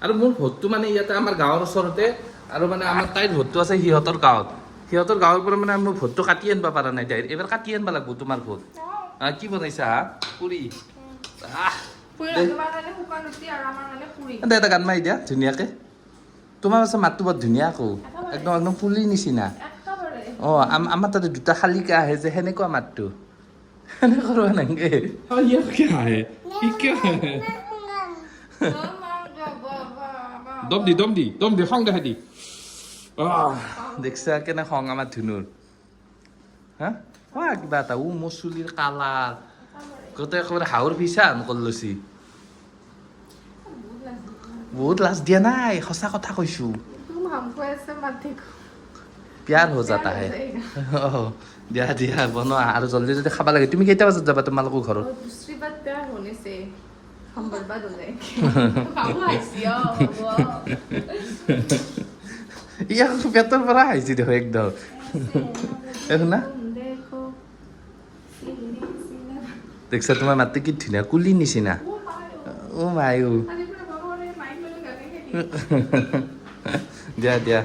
আৰু মোৰ ভোটটো মানে ইয়াতে আমাৰ গাঁৱৰ ওচৰতে আৰু মানে আমাৰ তাইৰ ভোটটো আছে সিহঁতৰ গাঁৱত পৰা মানে মোৰ ভোটটো কাটি আনিব পৰা নাই তাইৰ এইবাৰ কাটি আনিব লাগিব তোমাৰ ভোট কি বনাইছা পুৰি দে এটা গান মাৰি দিয়া ধুনীয়াকে তোমাৰ আছে মাতটো বৰ ধুনীয়া আকৌ একদম পুলিৰ নিচিনা আমাৰ তাতে দুটা শালিকা আহে যে সেনেকুৱা মাতটো সেনেকুৱা কৰিব নালাগে আহে দম দি খং দেখাই দি দেখছা কেনে খং আমাৰ ধুনুৰ হা কিবা এটা মোৰ চুলিৰ কালাৰ গোটেই একেবাৰে হাঁহৰ পিছা নকল লৈছি বহুত লাজ দিয়া নাই সঁচা কথা কৈছো প্যাৰ হৈ যাতা হে দিয়া বনোৱা আৰু জল্দি জল্দি খাব লাগে তুমি কেইটা বজাত যাবা তোমালোকৰ ঘৰত ইয়াক পেটৰ পৰা আহিছে দেখো একদম শুনা দেখছা তোমাৰ মাতটো কি ধুনীয়া কুলিৰ নিচিনা অ' মাই দিয়া